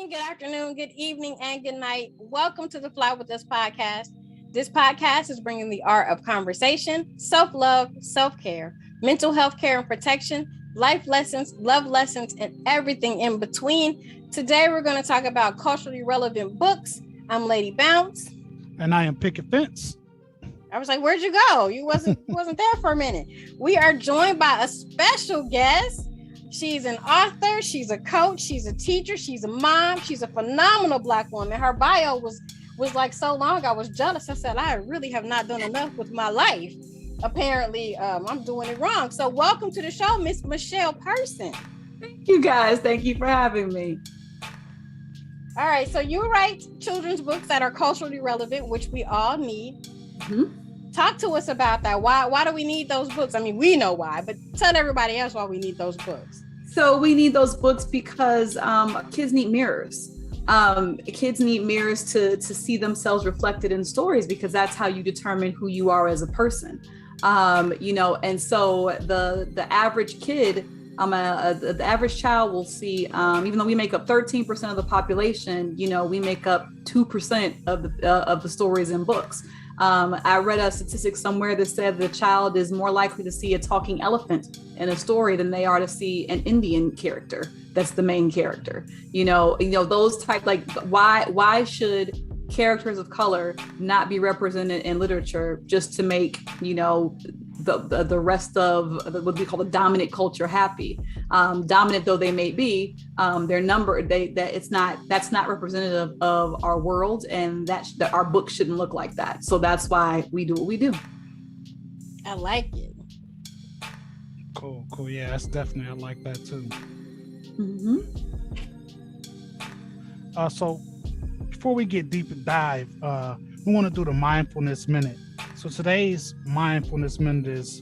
morning, good afternoon, good evening, and good night. Welcome to the Fly With Us podcast. This podcast is bringing the art of conversation, self-love, self-care, mental health care and protection, life lessons, love lessons, and everything in between. Today, we're going to talk about culturally relevant books. I'm Lady Bounce. And I am Picket Fence. I was like, where'd you go? You wasn't there for a minute. We are joined by a special guest. She's an author, she's a coach, she's a teacher, she's a mom, she's a phenomenal Black woman. Her bio was like so long, I was jealous. I said, I really have not done enough with my life. Apparently, I'm doing it wrong. So welcome to the show, Miss Michelle Person. Thank you guys. Thank you for having me. All right, so you write children's books that are culturally relevant, which we all need. Mm-hmm. Talk to us about that. Why do we need those books? I mean, we know why, but tell everybody else why we need those books. So we need those books because kids need mirrors. Kids need mirrors to see themselves reflected in stories, because that's how you determine who you are as a person. And so the average kid, the average child will see, even though we make up 13% of the population, we make up 2% of the stories in books. I read a statistic somewhere that said the child is more likely to see a talking elephant in a story than they are to see an Indian character that's the main character. Those type, like, why should characters of color not be represented in literature just to make the rest of what we call the dominant culture happy? Dominant though they may be, their number that's not representative of our world, and that our books shouldn't look like that. So that's why we do what we do. I like it. Cool. Yeah, that's definitely, I like that too. Mm-hmm. So before we get deep and dive, we want to do the Mindfulness Minute. So today's Mindfulness Minute is: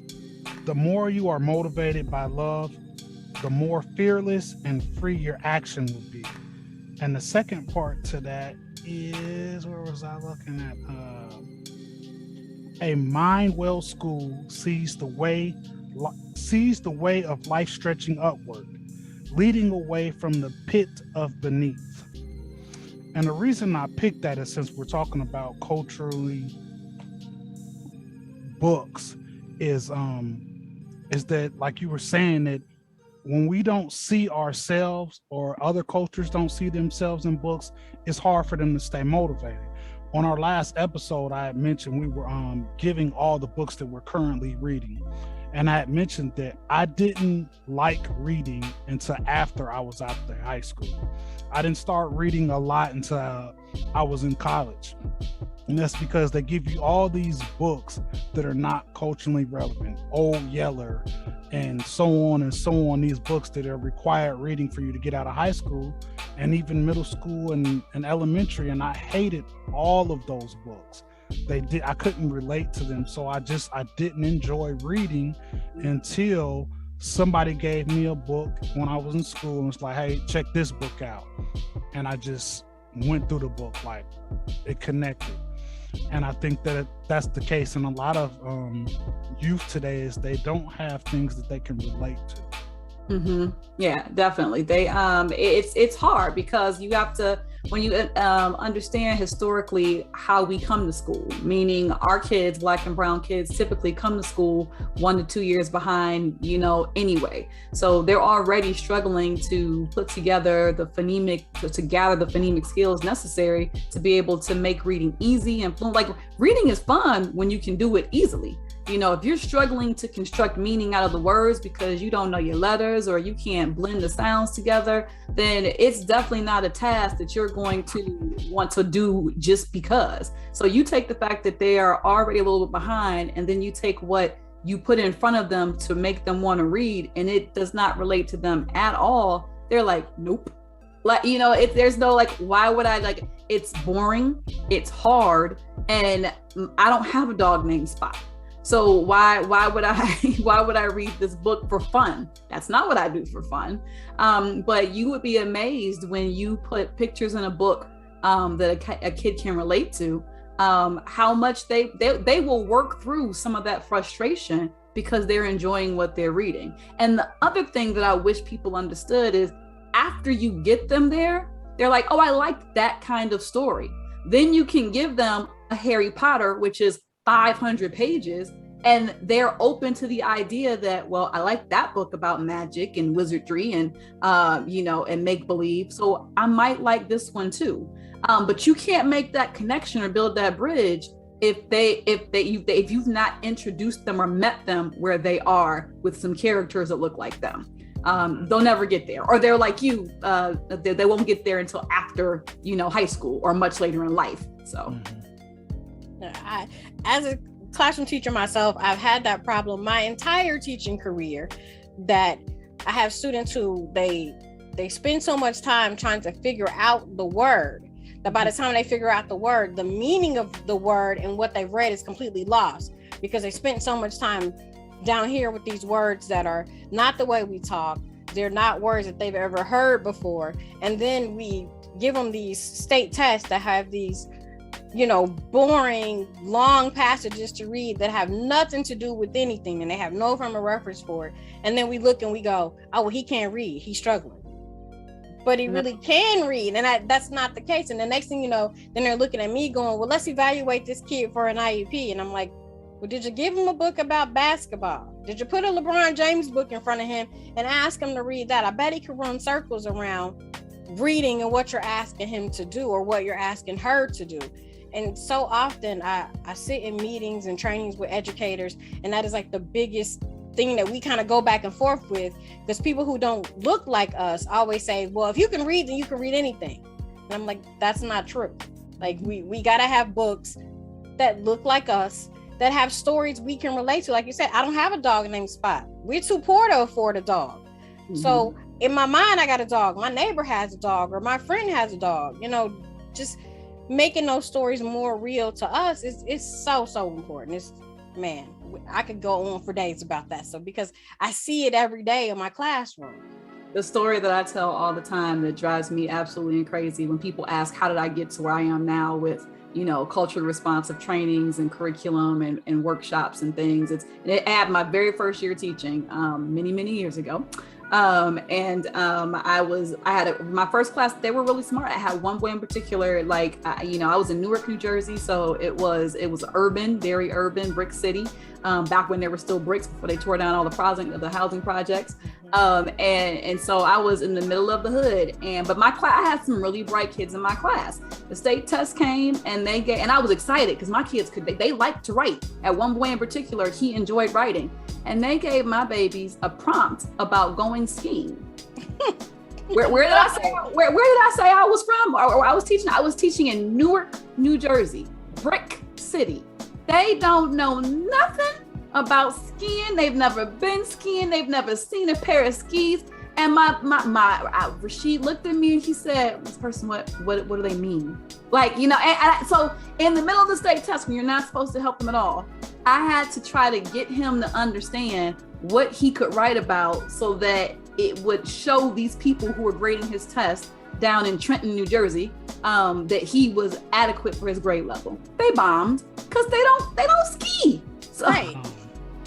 the more you are motivated by love, the more fearless and free your action will be. And the second part to that is, where was I looking at? A mind well schooled sees the way of life stretching upward, leading away from the pit of beneath. And the reason I picked that is, since we're talking about culturally books, is that, like you were saying, that when we don't see ourselves, or other cultures don't see themselves in books, it's hard for them to stay motivated. On our last episode, I had mentioned we were giving all the books that we're currently reading. And I had mentioned that I didn't like reading until after I was out of high school. I didn't start reading a lot until I was in college. And that's because they give you all these books that are not culturally relevant, Old Yeller, and so on and so on. These books that are required reading for you to get out of high school, and even middle school and elementary. And I hated all of those books. I couldn't relate to them. So I didn't enjoy reading until somebody gave me a book when I was in school and was like, hey, check this book out. And I just went through the book, like it connected. And I think that that's the case in a lot of youth today, is they don't have things that they can relate to. Mm-hmm. Yeah, definitely. It's hard, because you have to, when you understand historically how we come to school, meaning our kids, Black and brown kids, typically come to school 1 to 2 years behind, anyway. So they're already struggling to put together to gather the phonemic skills necessary to be able to make reading easy and fluent. Like, reading is fun when you can do it easily. If you're struggling to construct meaning out of the words because you don't know your letters, or you can't blend the sounds together, then it's definitely not a task that you're going to want to do just because. So you take the fact that they are already a little bit behind, and then you take what you put in front of them to make them want to read, and it does not relate to them at all. They're like, nope. Like, there's no, like, why would I, like, it's boring, it's hard, and I don't have a dog named Spot. So why would I read this book for fun? That's not what I do for fun. But you would be amazed when you put pictures in a book that a kid can relate to, how much they will work through some of that frustration because they're enjoying what they're reading. And the other thing that I wish people understood is, after you get them there, they're like, oh, I like that kind of story. Then you can give them a Harry Potter, which is 500 pages, and they're open to the idea that, well, I like that book about magic and wizardry and, and make believe. So I might like this one too. But you can't make that connection or build that bridge if you've not introduced them or met them where they are with some characters that look like them. They'll never get there, or they're like you. They won't get there until after high school or much later in life. So, as a classroom teacher myself, I've had that problem my entire teaching career. That I have students who they spend so much time trying to figure out the word that by the time they figure out the word, the meaning of the word and what they've read is completely lost, because they spent so much time down here with these words that are not the way we talk. They're not words that they've ever heard before. And then we give them these state tests that have these, boring, long passages to read that have nothing to do with anything, and they have no frame of reference for it. And then we look and we go, oh, well, he can't read. He's struggling. But he really can read, and that's not the case. And the next thing you know, then they're looking at me going, well, let's evaluate this kid for an IEP. And I'm like, well, did you give him a book about basketball? Did you put a LeBron James book in front of him and ask him to read that? I bet he could run circles around reading and what you're asking him to do or what you're asking her to do. And so often I sit in meetings and trainings with educators, and that is like the biggest thing that we kind of go back and forth with, because people who don't look like us always say, well, if you can read, then you can read anything. And I'm like, that's not true. Like we got to have books that look like us, that have stories we can relate to. Like you said, I don't have a dog named Spot. We're too poor to afford a dog. Mm-hmm. So in my mind, I got a dog. My neighbor has a dog, or my friend has a dog. Just making those stories more real to us is so important. I could go on for days about that. So because I see it every day in my classroom. The story that I tell all the time that drives me absolutely crazy when people ask, how did I get to where I am now with culturally responsive trainings and curriculum and workshops and things. It at my very first year teaching many years ago. I had my first class, they were really smart. I had one boy in particular, I was in Newark, New Jersey. So it was urban, very urban, brick city, back when there were still bricks before they tore down all the housing projects. And so I was in the middle of the hood, but my class, I had some really bright kids in my class. The state test came and I was excited because my kids they liked to write. At one boy in particular, he enjoyed writing, and they gave my babies a prompt about going skiing. Where did I say I was from? Or I was teaching in Newark, New Jersey, brick city. They don't know nothing about skiing. They've never been skiing. They've never seen a pair of skis. And Rashid looked at me and he said, "This person, what do they mean?" So in the middle of the state test, when you're not supposed to help them at all, I had to try to get him to understand what he could write about so that it would show these people who were grading his test down in Trenton, New Jersey, that he was adequate for his grade level. They bombed because they don't ski. So, right.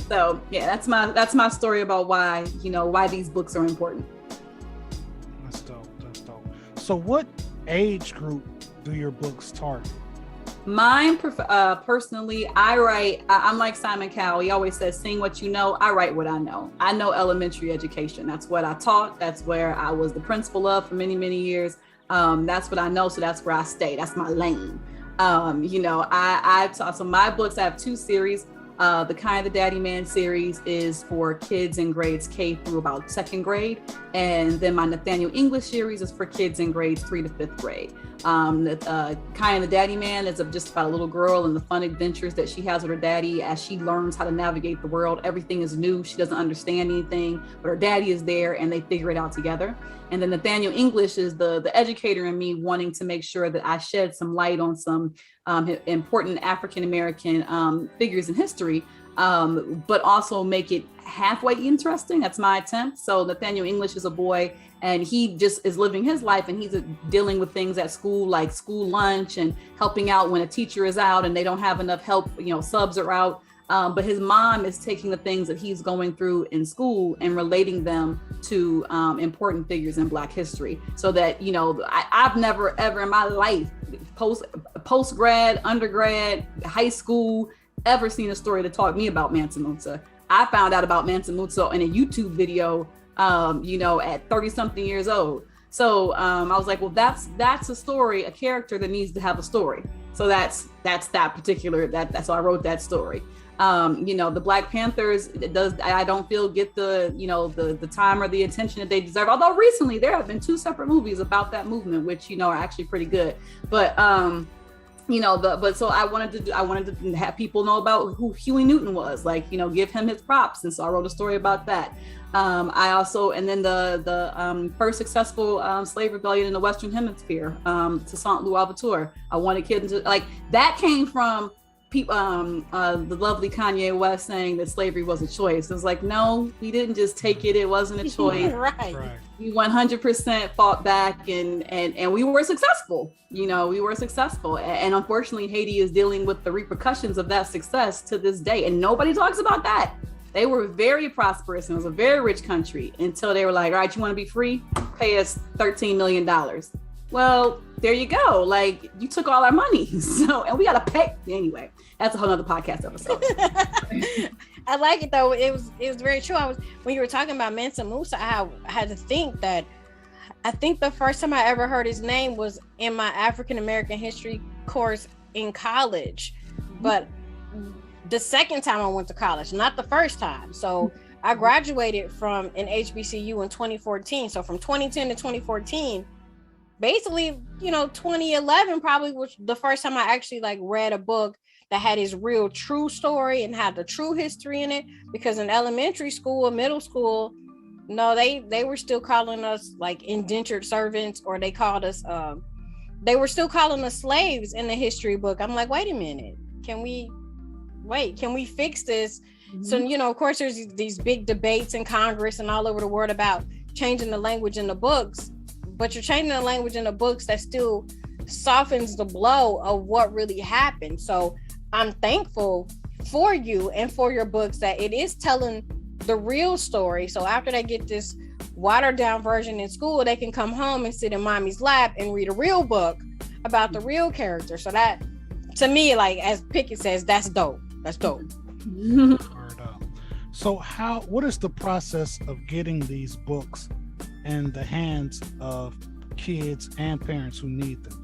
So yeah, that's my story about why these books are important. That's dope. So what age group do your books target? Mine, personally, I'm like Simon Cowell. He always says, sing what you know. I write what I know. I know elementary education. That's what I taught. That's where I was the principal of for many years. That's what I know. So that's where I stay. That's my lane. I've taught, so my books, I have 2 series. The Kind of the Daddy Man series is for kids in grades K through about 2nd grade. And then my Nathaniel English series is for kids in grades 3 to 5th grade. The Kind of the Daddy Man is just about a little girl and the fun adventures that she has with her daddy as she learns how to navigate the world. Everything is new. She doesn't understand anything, but her daddy is there and they figure it out together. And then Nathaniel English is the educator in me wanting to make sure that I shed some light on some important African-American figures in history, but also make it halfway interesting. That's my attempt. So Nathaniel English is a boy and he just is living his life and he's dealing with things at school, like school lunch and helping out when a teacher is out and they don't have enough help, subs are out. But his mom is taking the things that he's going through in school and relating them to important figures in Black history. So that, I've never ever in my life, post grad, undergrad, high school, ever seen a story that taught me about Mansa Musa. I found out about Mansa Musa in a YouTube video, at 30 something years old. So I was like, well, that's a story, a character that needs to have a story. So that's that particular, that's why I wrote that story. The Black Panthers, I don't feel get the time or the attention that they deserve. Although recently there have been 2 separate movies about that movement, which, are actually pretty good. But, so I wanted to have people know about who Huey Newton was, give him his props. And so I wrote a story about that. I also, and then the first successful slave rebellion in the Western Hemisphere, to Saint Louis Albator. I wanted kids to, that came from people, the lovely Kanye West saying that slavery was a choice. It was like, no, we didn't just take it. It wasn't a choice. Right. We 100% fought back and we were successful. We were successful. And unfortunately, Haiti is dealing with the repercussions of that success to this day. And nobody talks about that. They were very prosperous and it was a very rich country until they were like, all right, you want to be free? Pay us $13 million. Well, there you go. You took all our money. So, and we got to pay. Anyway, that's a whole nother podcast episode. I like it though. It was very true. When you were talking about Mansa Musa, I had to think that I think the first time I ever heard his name was in my African American history course in college. But the second time I went to college, not the first time. So I graduated from an HBCU in 2014. So from 2010 to 2014, basically, 2011 probably was the first time I actually read a book that had his real true story and had the true history in it. Because in elementary school and middle school, no, they were still calling us indentured servants, or they called us, they were still calling us slaves in the history book. I'm like, wait a minute, can we fix this? Mm-hmm. So, of course, there's these big debates in Congress and all over the world about changing the language in the books, but you're changing the language in the books that still softens the blow of what really happened. So I'm thankful for you and for your books that it is telling the real story. So after they get this watered down version in school, they can come home and sit in mommy's lap and read a real book about the real character. So that, to me, as Pickett says, that's dope. That's dope. So what is the process of getting these books in the hands of kids and parents who need them?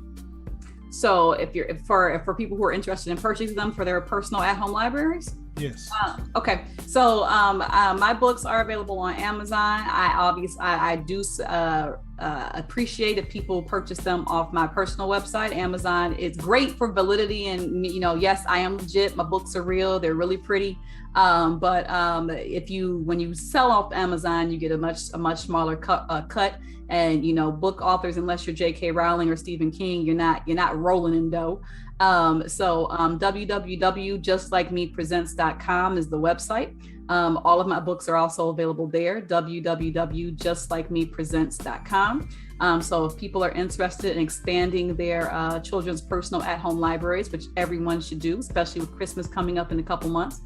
So for people who are interested in purchasing them for their personal at-home libraries? Yes. Okay. So my books are available on Amazon. I do appreciate if people purchase them off my personal website. Amazon is great for validity, and yes, I am legit. My books are real. They're really pretty. But when you sell off Amazon, you get a much smaller cut. And book authors, unless you're J.K. Rowling or Stephen King, you're not rolling in dough. So www.justlikemepresents.com is the website. All of my books are also available there. www.justlikemepresents.com. So if people are interested in expanding their children's personal at-home libraries, which everyone should do, especially with Christmas coming up in a couple months,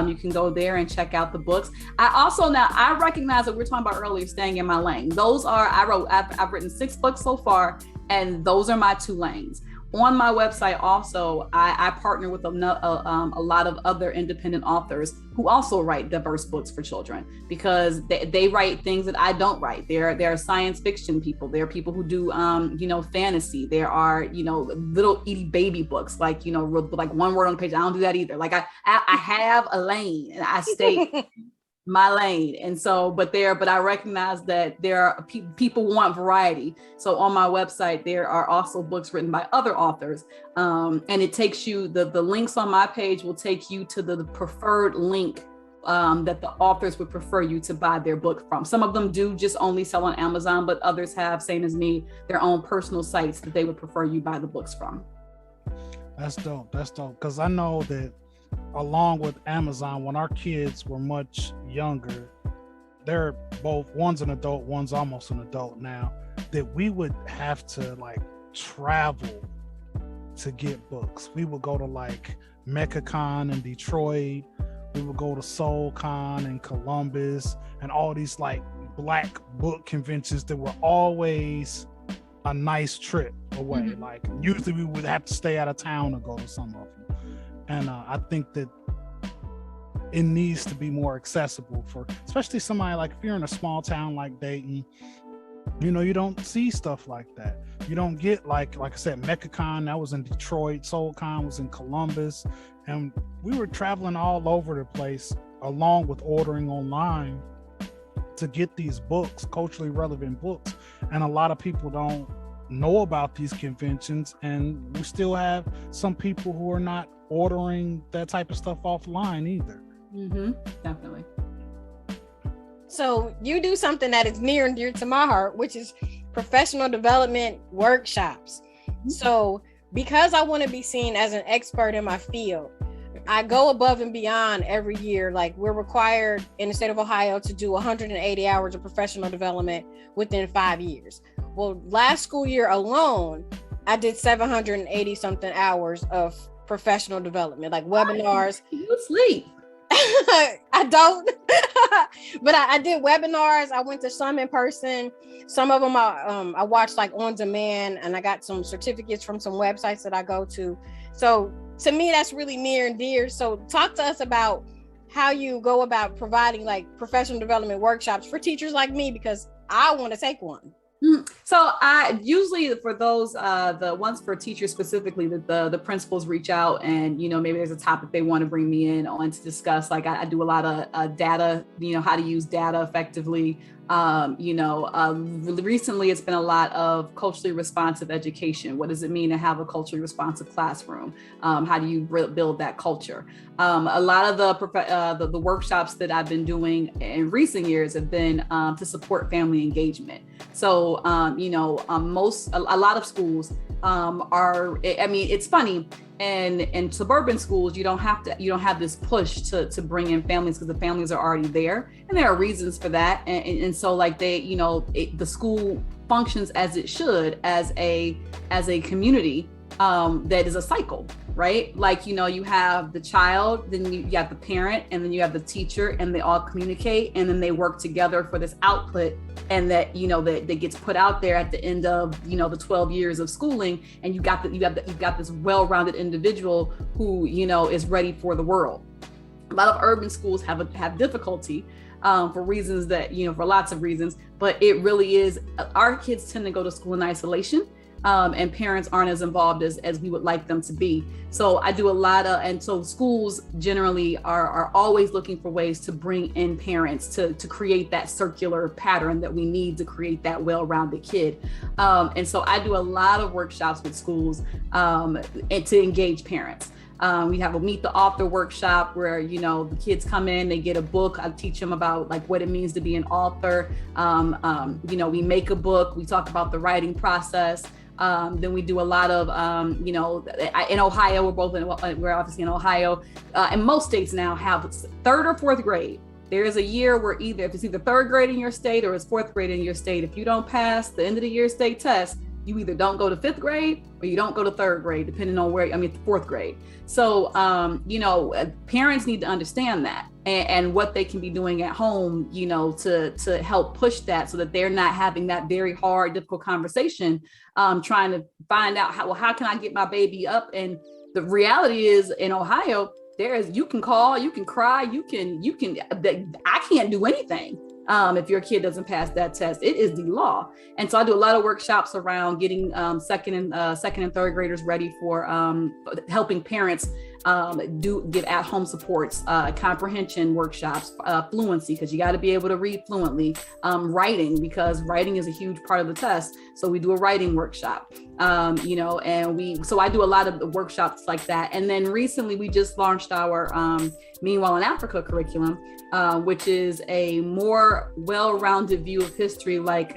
you can go there and check out the books. I recognize that we're talking about earlier, staying in my lane. I've written 6 books so far, and those are my 2 lanes. On my website also, I partner with a lot of other independent authors who also write diverse books for children, because they write things that I don't write. There are science fiction people. There are people who do fantasy. There are little itty baby books, like one word on the page. I don't do that either. I have a lane and I stay my lane. And so, but I recognize that there are people want variety. So on my website, there are also books written by other authors. And it takes you, the links on my page will take you to the preferred link that the authors would prefer you to buy their book from. Some of them do just only sell on Amazon, but others have, same as me, their own personal sites that they would prefer you buy the books from. That's dope. Because I know that along with Amazon, when our kids were much younger, they're both, one's an adult, one's almost an adult now, that we would have to travel to get books. We would go to MechaCon in Detroit, we would go to Soul Con and Columbus and all these like Black book conventions that were always a nice trip away. Mm-hmm. Like usually we would have to stay out of town to go to some of them. And I think that it needs to be more accessible for, especially somebody like if you're in a small town like Dayton, you know, you don't see stuff like that. You don't get like I said, MeccaCon, that was in Detroit, SoulCon was in Columbus, and we were traveling all over the place along with ordering online to get these books, culturally relevant books. And a lot of people don't know about these conventions, and we still have some people who are not ordering that type of stuff offline either. Mm-hmm. Definitely. So you do something that is near and dear to my heart, which is professional development workshops. Mm-hmm. So because I want to be seen as an expert in my field, I go above and beyond every year. Like we're required in the state of Ohio to do 180 hours of professional development within 5 years. Well, last school year alone, I did 780 something hours of professional development, like webinars. You sleep. I don't, but I did webinars. I went to some in person. Some of them I watched like on demand, and I got some certificates from some websites that I go to. So to me, that's really near and dear. So talk to us about how you go about providing like professional development workshops for teachers like me, because I want to take one. So I usually, for those, the ones for teachers specifically, the principals reach out and, you know, maybe there's a topic they want to bring me in on to discuss. Like I do a lot of data, you know, how to use data effectively. Recently it's been a lot of culturally responsive education. What does it mean to have a culturally responsive classroom? How do you build that culture? A lot of the workshops that I've been doing in recent years have been to support family engagement. So, a lot of schools it's funny. And in suburban schools, you don't have this push to bring in families because the families are already there, and there are reasons for that. And so like the school functions as it should as a community that is a cycle, right? Like, you have the child, then you have the parent, and then you have the teacher, and they all communicate, and then they work together for this output, and that gets put out there at the end of the 12 years of schooling, and you've got this well-rounded individual who is ready for the world. A lot of urban schools have difficulty for reasons that for lots of reasons, but it really is, our kids tend to go to school in isolation. And parents aren't as involved as we would like them to be. So I do a lot of, and so schools generally are always looking for ways to bring in parents to create that circular pattern that we need to create that well-rounded kid. And so I do a lot of workshops with schools and to engage parents. We have a Meet the Author workshop where, the kids come in, they get a book. I teach them about like what it means to be an author. We make a book, we talk about the writing process. Then we do a lot of, in Ohio, we're obviously in Ohio, and most states now have third or fourth grade. There is a year where if it's either third grade in your state or it's fourth grade in your state, if you don't pass the end of the year state test, you either don't go to fifth grade or you don't go to third grade, depending on fourth grade. So, parents need to understand that and what they can be doing at home, to help push that so that they're not having that very hard, difficult conversation, trying to find out how can I get my baby up? And the reality is in Ohio, you can call, you can cry, I can't do anything. If your kid doesn't pass that test, it is the law. And so I do a lot of workshops around getting second and third graders ready for helping parents give at-home supports, comprehension workshops, fluency, because you got to be able to read fluently, writing, because writing is a huge part of the test. So we do a writing workshop, so I do a lot of the workshops like that. And then recently we just launched our Meanwhile in Africa curriculum, which is a more well-rounded view of history, like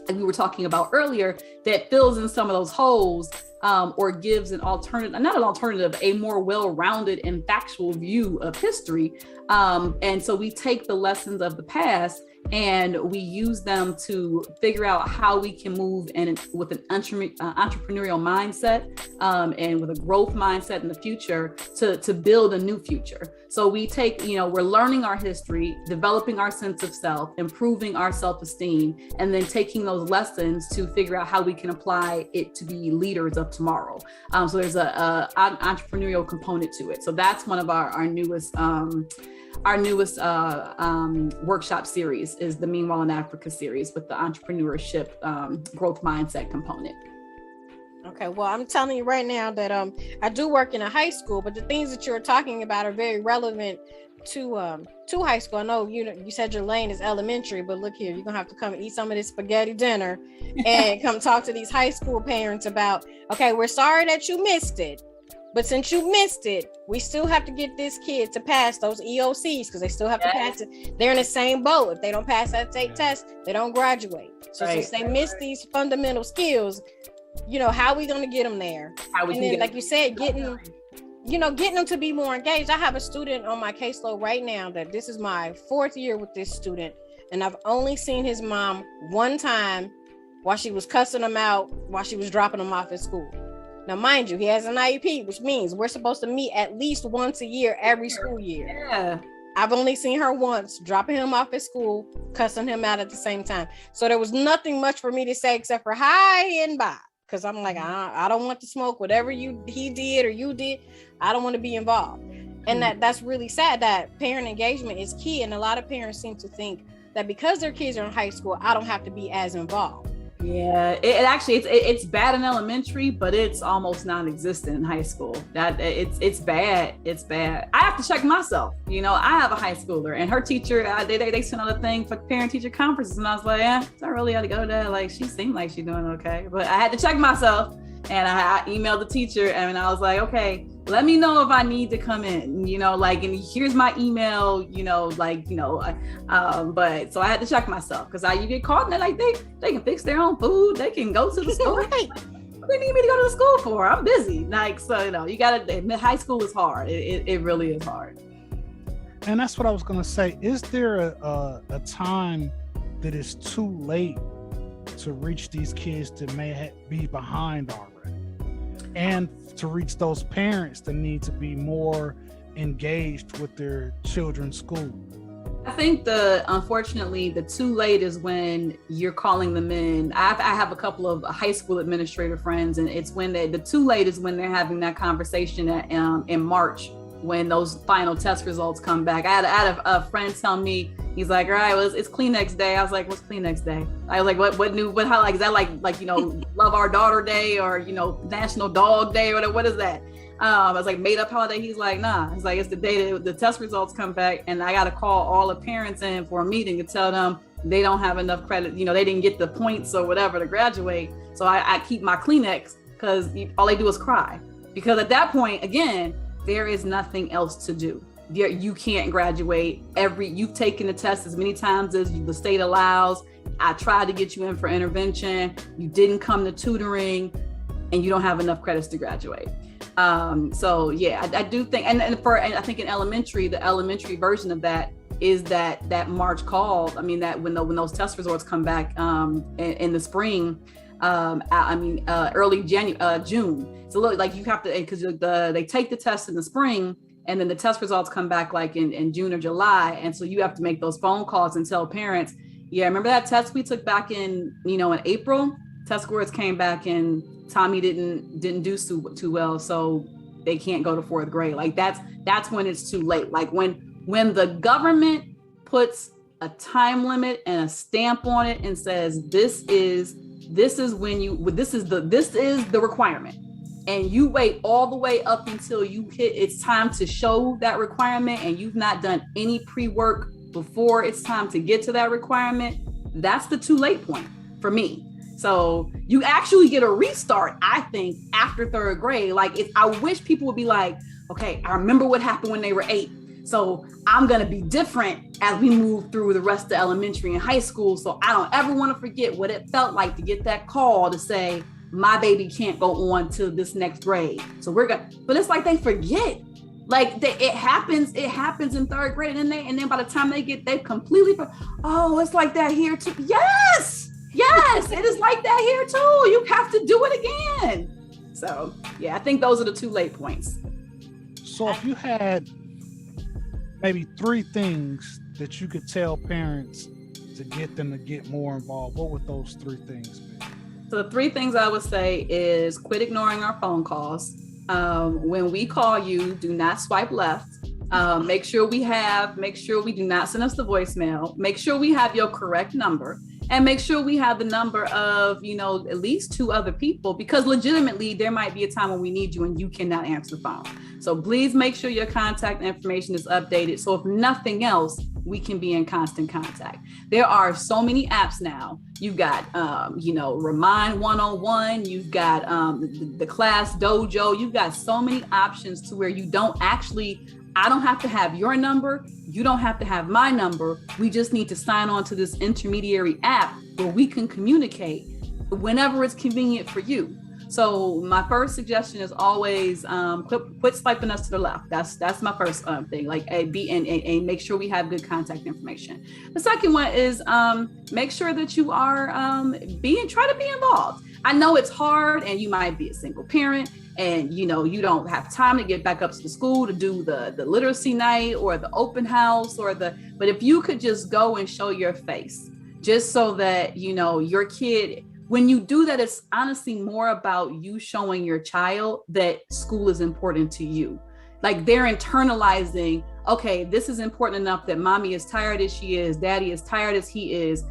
we were talking about earlier, that fills in some of those holes, or gives an alternative, not an alternative, a more well-rounded and factual view of history. And so we take the lessons of the past and we use them to figure out how we can move with an entrepreneurial mindset and with a growth mindset in the future to build a new future. So we take, we're learning our history, developing our sense of self, improving our self-esteem, and then taking those lessons to figure out how we can apply it to be leaders of tomorrow. So there's an entrepreneurial component to it. So that's one of our newest workshop series is the Meanwhile in Africa series with the entrepreneurship growth mindset component. Okay, well, I'm telling you right now that I do work in a high school, but the things that you're talking about are very relevant to high school. I know you said your lane is elementary, but look here, you're gonna have to come eat some of this spaghetti dinner and come talk to these high school parents about, okay, we're sorry that you missed it, but since you missed it, we still have to get this kid to pass those EOCs because they still have to pass it. They're in the same boat. If they don't pass that state test, they don't graduate. So since they missed these fundamental skills, how are we going to get them there? Like you said, getting them to be more engaged. I have a student on my caseload right now that this is my 4th year with this student, and I've only seen his mom one time while she was cussing him out while she was dropping him off at school. Now, mind you, he has an IEP, which means we're supposed to meet at least once a year, every school year. Yeah. I've only seen her once, dropping him off at school, cussing him out at the same time. So there was nothing much for me to say except for hi and bye. Because I'm like, I don't want to smoke whatever he did or you did. I don't want to be involved. And that's really sad that parent engagement is key. And a lot of parents seem to think that because their kids are in high school, I don't have to be as involved. Yeah, it actually it's bad in elementary, but it's almost non-existent in high school. That it's bad. It's bad. I have to check myself. I have a high schooler, and her teacher they sent out a thing for parent-teacher conferences, and I was like, I really ought to go to that. Like, she seemed like she's doing okay, but I had to check myself, and I emailed the teacher, and I was like, okay, let me know if I need to come in, and here's my email, but so I had to check myself because you get caught and they can fix their own food. They can go to the school. Right. What they need me to go to the school for? I'm busy. You gotta, high school is hard. It really is hard. And that's what I was going to say. Is there a time that is too late to reach these kids that may be behind already? And to reach those parents that need to be more engaged with their children's school? I think unfortunately, the too late is when you're calling them in. I have a couple of high school administrator friends, and it's when the too late is when they're having that conversation in March when those final test results come back. I had a friend tell me, he's like, all right, well, it's Kleenex Day. I was like, what's Kleenex Day? I was like, how, is that like Love Our Daughter Day or, National Dog Day or what is that? I was like, made up holiday. He's like, nah. It's like, it's the day that the test results come back, and I got to call all the parents in for a meeting to tell them they don't have enough credit. They didn't get the points or whatever to graduate. So I keep my Kleenex because all they do is cry. Because at that point, again, there is nothing else to do. You can't graduate. You've taken the test as many times as the state allows. I tried to get you in for intervention. You didn't come to tutoring, and you don't have enough credits to graduate. So yeah, I do think, and I think in elementary, the elementary version of that is that March call. I mean, that when those test results come back in the spring, early June. So look, like you have to, because they take the test in the spring, and then the test results come back like in June or July, and so you have to make those phone calls and tell parents, yeah, remember that test we took back in April? Test scores came back and Tommy didn't do too well, so they can't go to 4th grade. Like that's when it's too late. Like when the government puts a time limit and a stamp on it and says this is the requirement, and you wait all the way up until it's time to show that requirement, and you've not done any pre-work before it's time to get to that requirement, that's the too late point for me. So you actually get a restart, I think, after 3rd grade. I wish people would be like, okay, I remember what happened when they were 8. So I'm going to be different as we move through the rest of elementary and high school. So I don't ever want to forget what it felt like to get that call to say, my baby can't go on to this next grade. So but it's like they forget. Like it happens in third grade, and then by the time they completely, oh, it's like that here too. Yes, it is like that here too. You have to do it again. So yeah, I think those are the two late points. So if you had maybe 3 things that you could tell parents to get them to get more involved, what would those 3 things be? So the 3 things I would say is quit ignoring our phone calls. When we call you, do not swipe left. Make sure we do not send us the voicemail. Make sure we have your correct number, and make sure we have the number of, at least 2 other people, because legitimately there might be a time when we need you and you cannot answer the phone. So please make sure your contact information is updated. So if nothing else, we can be in constant contact. There are so many apps now. You've got, Remind 101. You've got the Class Dojo. You've got so many options to where I don't have to have your number. You don't have to have my number. We just need to sign on to this intermediary app where we can communicate whenever it's convenient for you. So my first suggestion is always quit swiping us to the left. That's my first thing. Like and make sure we have good contact information. The second one is make sure that you are try to be involved. I know it's hard, and you might be a single parent, and you don't have time to get back up to the school to do the literacy night or the open house but if you could just go and show your face, just so that your kid. When you do that, it's honestly more about you showing your child that school is important to you. Like they're internalizing, okay, this is important enough that mommy, as tired as she is, daddy, as tired as he is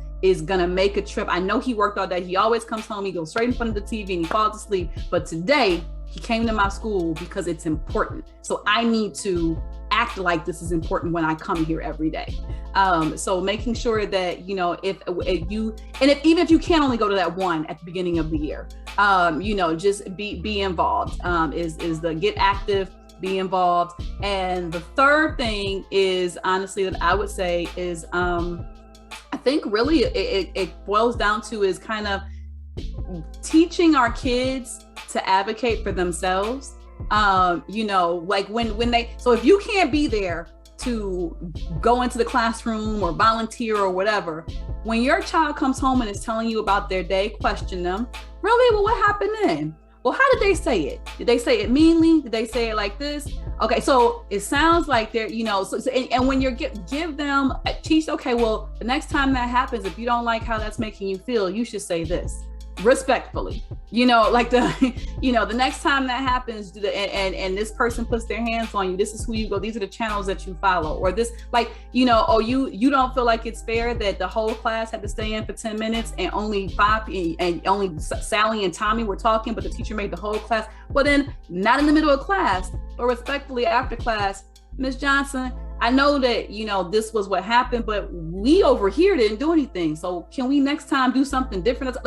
gonna make a trip. I know he worked all day. He always comes home, he goes straight in front of the TV and he falls asleep. But today he came to my school because it's important. So I need to act like this is important when I come here every day. So making sure that, even if you can only go to that one at the beginning of the year, just be involved, is the get active, be involved. And the third thing is honestly that I would say is, I think really it boils down to is kind of teaching our kids to advocate for themselves. Like so if you can't be there to go into the classroom or volunteer or whatever, when your child comes home and is telling you about their day, question them. Really? Well, what happened then? Well, how did they say it? Did they say it meanly? Did they say it like this? Okay, so it sounds like they're, and when give them, teach, okay, well, the next time that happens, if you don't like how that's making you feel, you should say this respectfully, the next time that happens, and this person puts their hands on you, this is who you go, these are the channels that you follow, or this, you don't feel like it's fair that the whole class had to stay in for 10 minutes and only Sally and Tommy were talking, but the teacher made the whole class. Well, then not in the middle of class, but respectfully after class, Miss Johnson, I know that, this was what happened, but we over here didn't do anything. So can we next time do something different?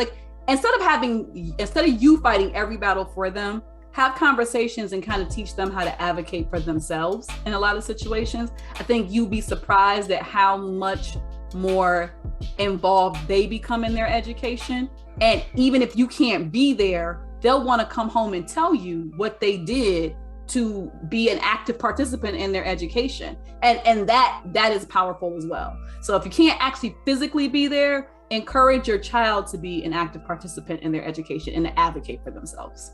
Instead of you fighting every battle for them, have conversations and kind of teach them how to advocate for themselves in a lot of situations. I think you'd be surprised at how much more involved they become in their education. And even if you can't be there, they'll want to come home and tell you what they did to be an active participant in their education. And that is powerful as well. So if you can't actually physically be there, encourage your child to be an active participant in their education and to advocate for themselves.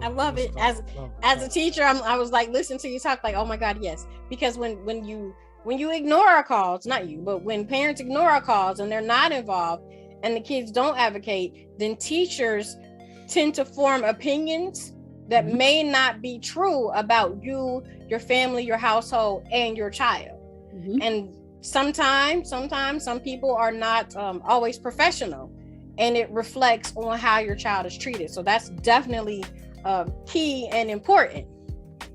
I love it. As a teacher, I was like, listen to you talk, like, oh my God, yes. Because when you ignore our calls, not you, but when parents ignore our calls and they're not involved and the kids don't advocate, then teachers tend to form opinions that may not be true about you, your family, your household, and your child. Mm-hmm. And sometimes some people are not always professional, and it reflects on how your child is treated. So that's definitely key and important.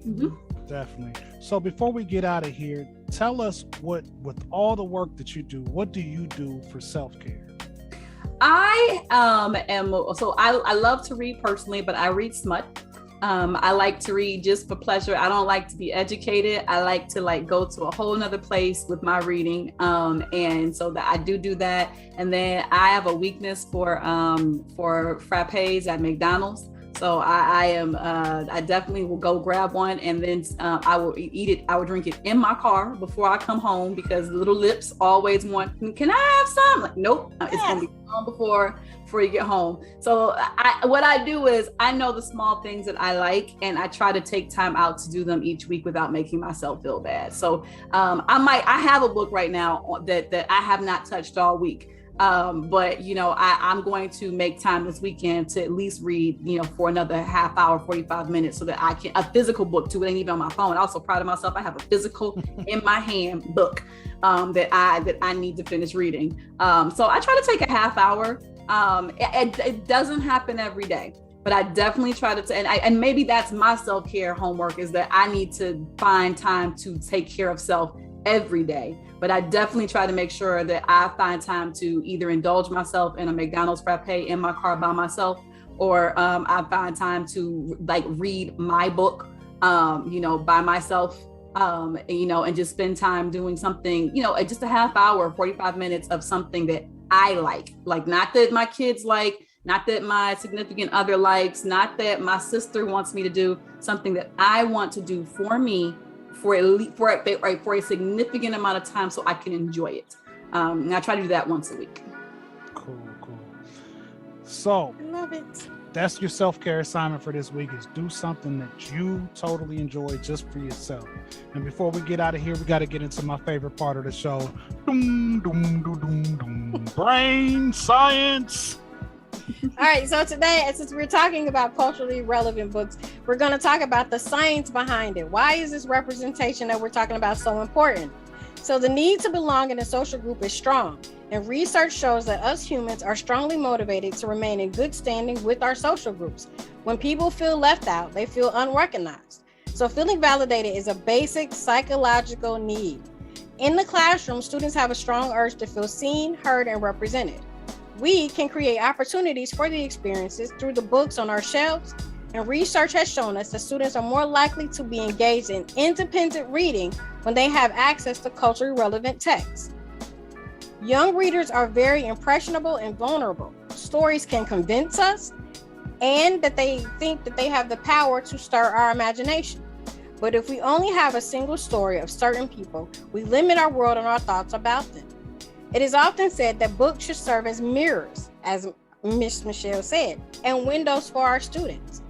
Mm-hmm. Definitely. So before we get out of here, tell us with all the work that you do, what do you do for self-care? I love to read personally, but I read smut. I like to read just for pleasure. I don't like to be educated. I like to go to a whole nother place with my reading. And so that I do that. And then I have a weakness for frappes at McDonald's. So I definitely will go grab one, and then I will eat it. I will drink it in my car before I come home, because little lips always want, can I have some? Like, nope, it's going to be gone before you get home. So what I do is, I know the small things that I like, and I try to take time out to do them each week without making myself feel bad. So I have a book right now that I have not touched all week. But I'm going to make time this weekend to at least read, for another half hour, 45 minutes, so that I can, a physical book too. It ain't even on my phone. I'm also proud of myself. I have a physical in my hand book that I need to finish reading. So I try to take a half hour. It doesn't happen every day, but I definitely try to, and maybe that's my self-care homework, is that I need to find time to take care of self every day. But I definitely try to make sure that I find time to either indulge myself in a McDonald's frappe in my car by myself, or I find time to read my book, by myself, and just spend time doing something, just a half hour, 45 minutes of something that I like, not that my kids like, not that my significant other likes, not that my sister wants me to do, something that I want to do for me, for a significant amount of time, so I can enjoy it. And I try to do that once a week. Cool. So I love it. That's your self-care assignment for this week, is do something that you totally enjoy just for yourself. And before we get out of here, we got to get into my favorite part of the show. Brain science. All right, so today, since we're talking about culturally relevant books, we're going to talk about the science behind it. Why is this representation that we're talking about so important? So the need to belong in a social group is strong, and research shows that us humans are strongly motivated to remain in good standing with our social groups. When people feel left out, they feel unrecognized. So feeling validated is a basic psychological need. In the classroom, students have a strong urge to feel seen, heard, and represented. We can create opportunities for the experiences through the books on our shelves, and research has shown us that students are more likely to be engaged in independent reading when they have access to culturally relevant texts. Young readers are very impressionable and vulnerable. Stories can convince us, and that they think that they have the power to stir our imagination. But if we only have a single story of certain people, we limit our world and our thoughts about them. It is often said that books should serve as mirrors, as Miss Michelle said, and windows for our students.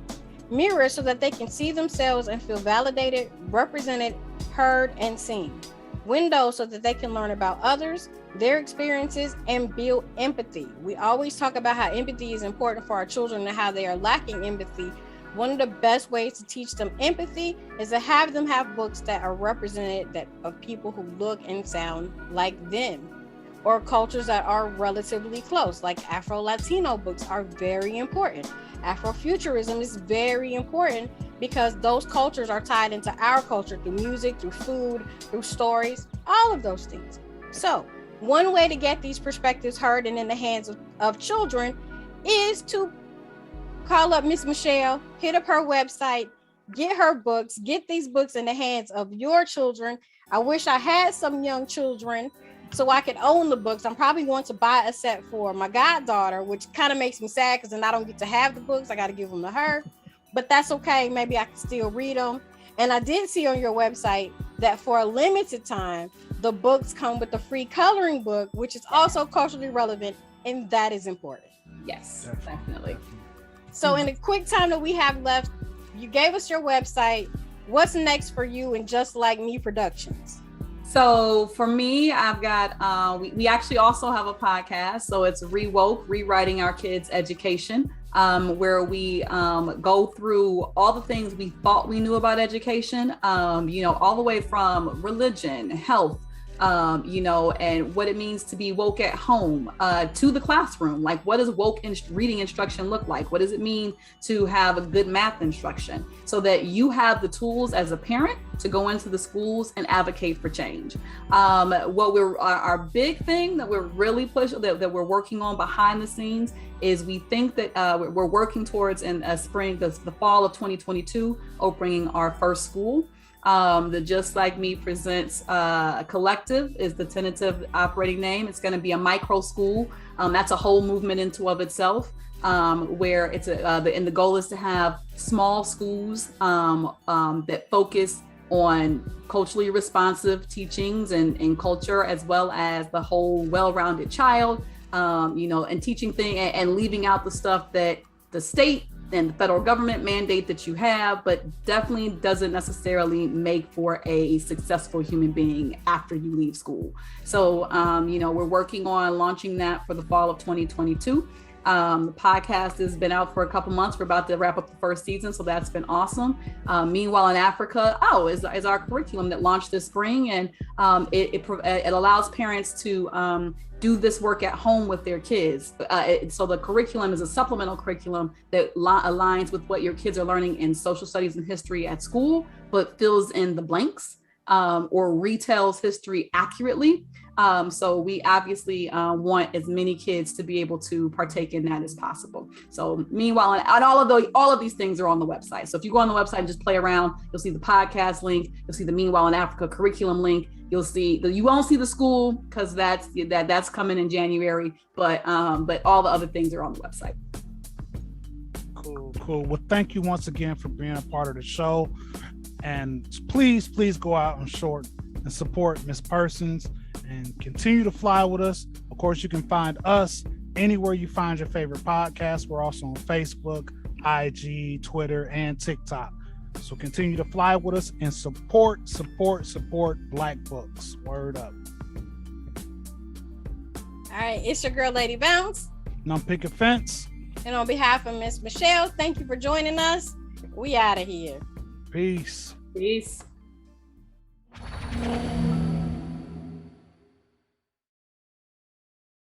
Mirrors so that they can see themselves and feel validated, represented, heard, and seen. Windows so that they can learn about others, their experiences, and build empathy. We always talk about how empathy is important for our children and how they are lacking empathy. One of the best ways to teach them empathy is to have them have books that are represented of people who look and sound like them, or cultures that are relatively close, like Afro-Latino books are very important. Afrofuturism is very important because those cultures are tied into our culture through music, through food, through stories, all of those things. So one way to get these perspectives heard and in the hands of children is to call up Miss Michelle, hit up her website, get her books, get these books in the hands of your children. I wish I had some young children so I could own the books. I'm probably going to buy a set for my goddaughter, which kind of makes me sad because then I don't get to have the books. I got to give them to her, but that's okay. Maybe I can still read them. And I did see on your website that for a limited time, the books come with a free coloring book, which is also culturally relevant, and that is important. Yes, definitely. So in the quick time that we have left, you gave us your website. What's next for you and Just Like Me Productions? So for me, I've got, we actually also have a podcast. So it's Rewoke, Rewriting Our Kids' Education, where we go through all the things we thought we knew about education, all the way from religion, health, and what it means to be woke at home, to the classroom. Like, what does woke reading instruction look like? What does it mean to have a good math instruction, so that you have the tools as a parent to go into the schools and advocate for change? Our big thing that we're really pushing, that we're working on behind the scenes, is we think that we're working towards in the fall of 2022, opening our first school. The Just Like Me Presents Collective is the tentative operating name. It's going to be a micro school. That's a whole movement into of itself. where it's and the goal is to have small schools that focus on culturally responsive teachings and culture, as well as the whole well-rounded child, and teaching and leaving out the stuff that the state and the federal government mandate that you have, but definitely doesn't necessarily make for a successful human being after you leave school. So, we're working on launching that for the fall of 2022. The podcast has been out for a couple months. We're about to wrap up the first season, so that's been awesome. Meanwhile in Africa, is our curriculum that launched this spring, and it allows parents to do this work at home with their kids. So the curriculum is a supplemental curriculum that aligns with what your kids are learning in social studies and history at school, but fills in the blanks or retells history accurately. So we obviously want as many kids to be able to partake in that as possible. So meanwhile, and all of these things are on the website. So if you go on the website and just play around, you'll see the podcast link, you'll see the Meanwhile in Africa curriculum link. You won't see the school because that's coming in January, but all the other things are on the website. Cool. Well, thank you once again for being a part of the show, and please go out and support Miss Persons and continue to fly with us. Of course, you can find us anywhere you find your favorite podcast. We're also on Facebook, IG, Twitter, and TikTok. So continue to fly with us and support Black books. Word up. All right, it's your girl, Lady Bounce. And I'm Picket Fence. And on behalf of Miss Michelle, thank you for joining us. We out of here. Peace. Peace.